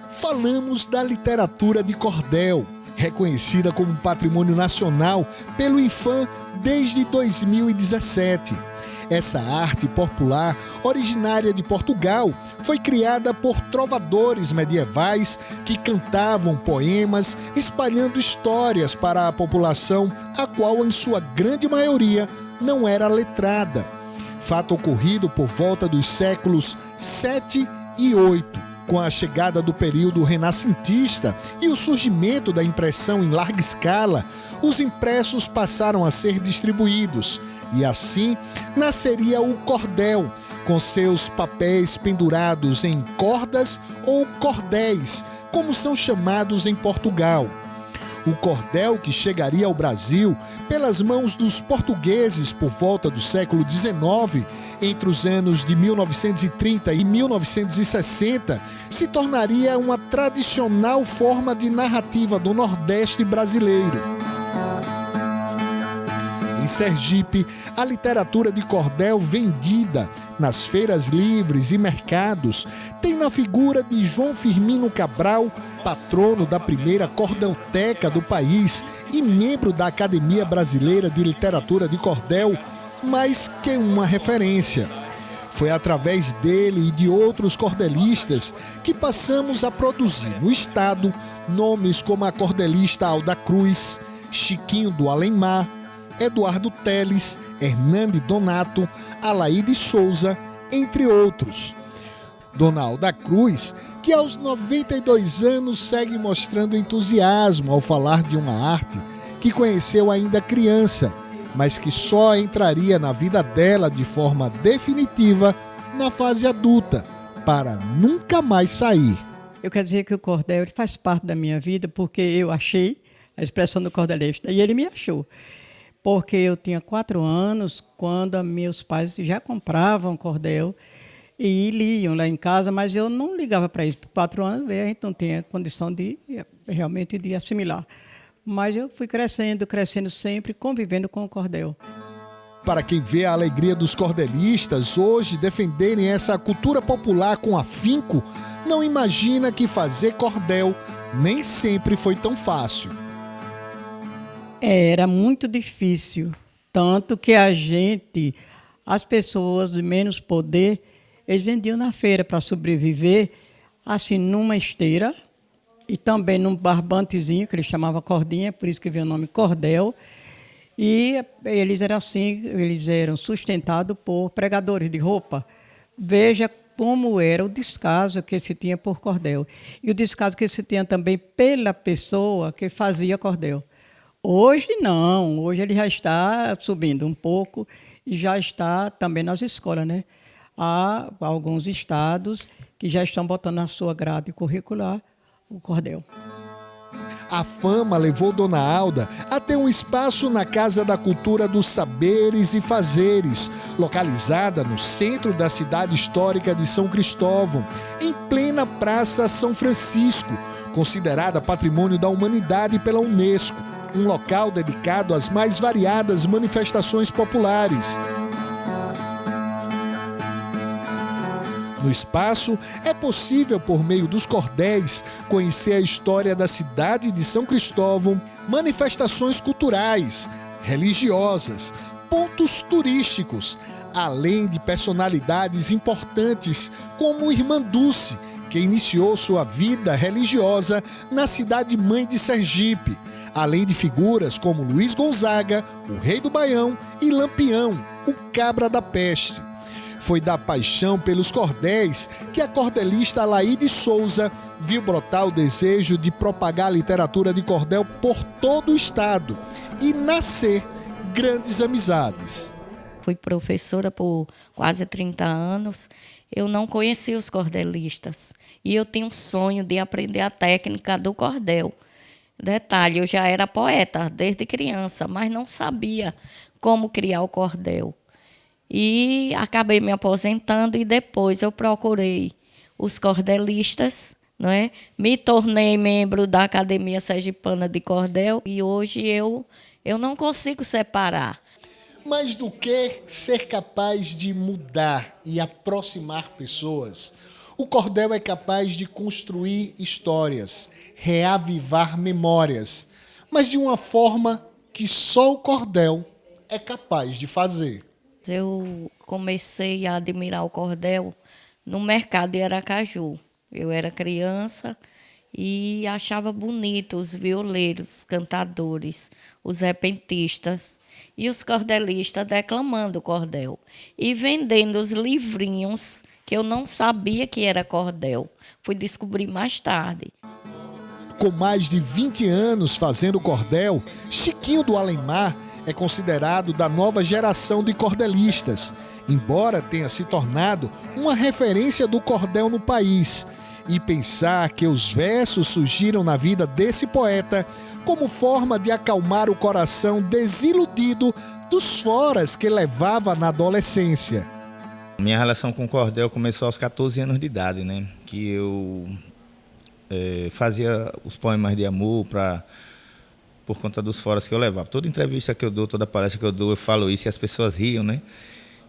Falamos da literatura de cordel, reconhecida como Patrimônio Nacional pelo IPHAN desde 2017. Essa arte popular, originária de Portugal, foi criada por trovadores medievais que cantavam poemas, espalhando histórias para a população, a qual, em sua grande maioria, não era letrada. Fato ocorrido por volta dos séculos 7 e 8. Com a chegada do período renascentista e o surgimento da impressão em larga escala, os impressos passaram a ser distribuídos e assim nasceria o cordel, com seus papéis pendurados em cordas ou cordéis, como são chamados em Portugal. O cordel, que chegaria ao Brasil pelas mãos dos portugueses por volta do século XIX, entre os anos de 1930 e 1960, se tornaria uma tradicional forma de narrativa do Nordeste brasileiro. Em Sergipe, a literatura de cordel vendida nas feiras livres e mercados tem na figura de João Firmino Cabral, patrono da primeira cordelteca do país e membro da Academia Brasileira de Literatura de Cordel, mais que uma referência. Foi através dele e de outros cordelistas que passamos a produzir no estado nomes como a cordelista Alda Cruz, Chiquinho do Além-Mar, Eduardo Teles, Hernande Donato, Alaide Souza, entre outros. Dona Alda Cruz, que aos 92 anos segue mostrando entusiasmo ao falar de uma arte que conheceu ainda criança, mas que só entraria na vida dela de forma definitiva na fase adulta, para nunca mais sair. Eu quero dizer que o cordel ele faz parte da minha vida porque eu achei a expressão do cordelista e ele me achou. Porque eu tinha 4 anos quando meus pais já compravam cordel e liam lá em casa, mas eu não ligava para isso. Por 4 anos a gente não tinha condição de realmente de assimilar. Mas eu fui crescendo sempre, convivendo com o cordel. Para quem vê a alegria dos cordelistas hoje defenderem essa cultura popular com afinco, não imagina que fazer cordel nem sempre foi tão fácil. Era muito difícil, tanto que as pessoas de menos poder, eles vendiam na feira para sobreviver, assim, numa esteira e também num barbantezinho, que eles chamavam cordinha, por isso que veio o nome cordel. E eles eram sustentados por pregadores de roupa. Veja como era o descaso que se tinha por cordel. E o descaso que se tinha também pela pessoa que fazia cordel. Hoje não, hoje ele já está subindo um pouco e já está também nas escolas, né? Há alguns estados que já estão botando na sua grade curricular o cordel. A fama levou Dona Alda a ter um espaço na Casa da Cultura dos Saberes e Fazeres, localizada no centro da cidade histórica de São Cristóvão, em plena Praça São Francisco, considerada Patrimônio da Humanidade pela Unesco, um local dedicado às mais variadas manifestações populares. No espaço, é possível, por meio dos cordéis, conhecer a história da cidade de São Cristóvão, manifestações culturais, religiosas, pontos turísticos, além de personalidades importantes como Irmã Dulce, que iniciou sua vida religiosa na cidade-mãe de Sergipe, além de figuras como Luiz Gonzaga, o Rei do Baião e Lampião, o Cabra da Peste. Foi da paixão pelos cordéis que a cordelista Alaide Souza viu brotar o desejo de propagar a literatura de cordel por todo o estado e nascer grandes amizades. Fui professora por quase 30 anos. Eu não conhecia os cordelistas e eu tinha um sonho de aprender a técnica do cordel. Detalhe, eu já era poeta desde criança, mas não sabia como criar o cordel. E acabei me aposentando e depois eu procurei os cordelistas, não é? Me tornei membro da Academia Sergipana de Cordel e hoje eu não consigo separar Mais do que ser capaz de mudar e aproximar pessoas, o cordel é capaz de construir histórias, reavivar memórias, mas de uma forma que só o cordel é capaz de fazer. Eu comecei a admirar o cordel no mercado de Aracaju. Eu era criança e achava bonito os violeiros, os cantadores, os repentistas e os cordelistas declamando o cordel e vendendo os livrinhos que eu não sabia que era cordel. Fui descobrir mais tarde. Com mais de 20 anos fazendo cordel, Chiquinho do Além-Mar é considerado da nova geração de cordelistas, embora tenha se tornado uma referência do cordel no país. E pensar que os versos surgiram na vida desse poeta como forma de acalmar o coração desiludido dos foras que levava na adolescência. Minha relação com o cordel começou aos 14 anos de idade, né? Que eu fazia os poemas de amor por conta dos foras que eu levava. Toda entrevista que eu dou, toda palestra que eu dou, eu falo isso e as pessoas riam, né?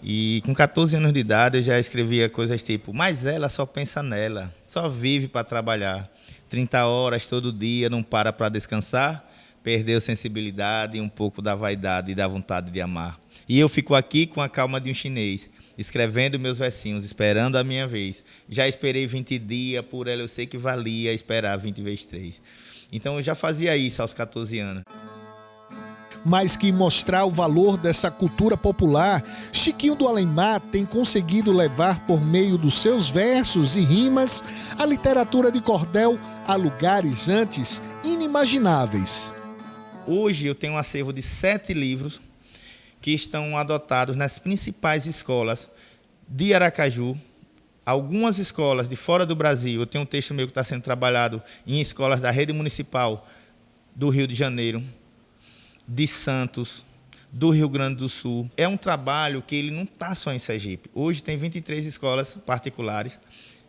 E com 14 anos de idade eu já escrevia coisas tipo: mas ela só pensa nela, só vive para trabalhar, 30 horas todo dia, não para descansar, perdeu sensibilidade e um pouco da vaidade e da vontade de amar. E eu fico aqui com a calma de um chinês, escrevendo meus versinhos, esperando a minha vez. Já esperei 20 dias, por ela eu sei que valia esperar 20 vezes 3. Então eu já fazia isso aos 14 anos. Mais que mostrar o valor dessa cultura popular, Chiquinho do Além-Mar tem conseguido levar por meio dos seus versos e rimas a literatura de cordel a lugares antes inimagináveis. Hoje eu tenho um acervo de 7 livros que estão adotados nas principais escolas de Aracaju, algumas escolas de fora do Brasil. Eu tenho um texto meu que está sendo trabalhado em escolas da rede municipal do Rio de Janeiro, de Santos, do Rio Grande do Sul. É um trabalho que ele não está só em Sergipe. Hoje tem 23 escolas particulares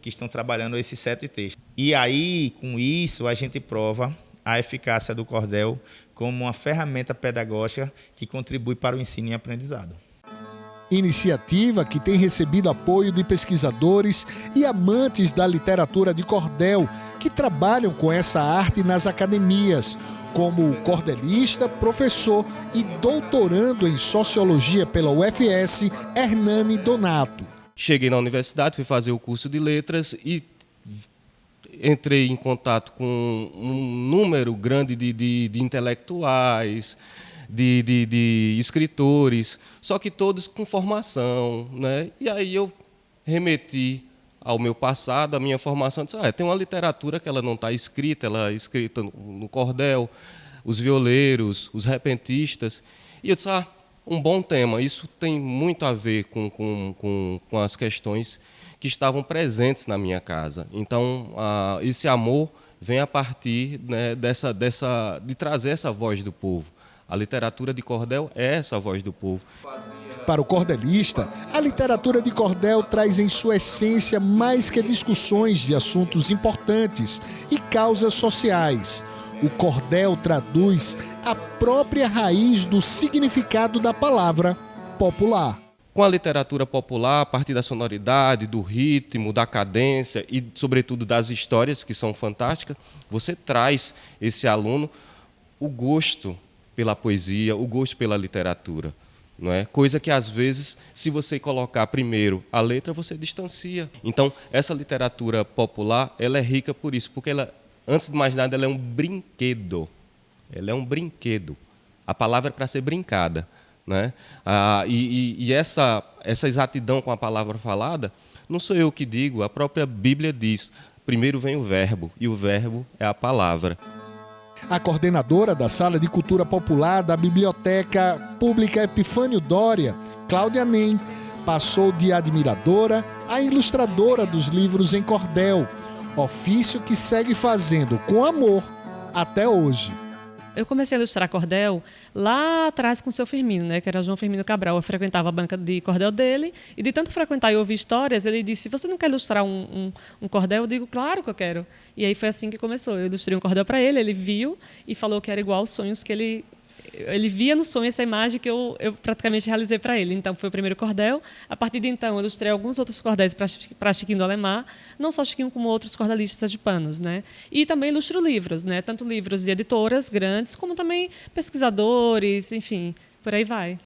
que estão trabalhando esses 7 textos. E aí, com isso, a gente prova a eficácia do cordel como uma ferramenta pedagógica que contribui para o ensino e aprendizado. Iniciativa que tem recebido apoio de pesquisadores e amantes da literatura de cordel que trabalham com essa arte nas academias, como cordelista, professor e doutorando em sociologia pela UFS, Hernani Donato. Cheguei na universidade, fui fazer o curso de letras e entrei em contato com um número grande de intelectuais, de escritores, só que todos com formação, né? E aí eu remeti ao meu passado, à minha formação, disse, tem uma literatura que ela não está escrita, ela é escrita no cordel, os violeiros, os repentistas, e eu disse, um bom tema, isso tem muito a ver com as questões que estavam presentes na minha casa. Então, esse amor vem a partir, né, de trazer essa voz do povo. A literatura de cordel é essa voz do povo. Para o cordelista, a literatura de cordel traz em sua essência mais que discussões de assuntos importantes e causas sociais. O cordel traduz a própria raiz do significado da palavra popular. Com a literatura popular, a partir da sonoridade, do ritmo, da cadência e, sobretudo, das histórias, que são fantásticas, você traz esse aluno o gosto pela poesia, o gosto pela literatura. Não é? Coisa que, às vezes, se você colocar primeiro a letra, você distancia. Então, essa literatura popular, ela é rica por isso, porque ela, antes de mais nada, ela é um brinquedo. Ela é um brinquedo. A palavra é para ser brincada. Né? E essa exatidão com a palavra falada, não sou eu que digo, a própria Bíblia diz, primeiro vem o verbo, e o verbo é a palavra. A coordenadora da Sala de Cultura Popular da Biblioteca Pública Epifânio Doria, Cláudia Nem, passou de admiradora a ilustradora dos livros em cordel, ofício que segue fazendo com amor até hoje. Eu comecei a ilustrar cordel lá atrás com o seu Firmino, né, que era João Firmino Cabral. Eu frequentava a banca de cordel dele e de tanto frequentar e ouvir histórias, ele disse, você não quer ilustrar um cordel? Eu digo, claro que eu quero. E aí foi assim que começou. Eu ilustrei um cordel para ele, ele viu e falou que era igual aos sonhos que ele ele via no sonho essa imagem que eu praticamente realizei para ele. Então, foi o primeiro cordel. A partir de então, eu ilustrei alguns outros cordéis para Chiquinho do Alemar, não só Chiquinho, como outros cordelistas de panos, né? E também ilustro livros, né? Tanto livros de editoras grandes, como também pesquisadores, enfim, por aí vai.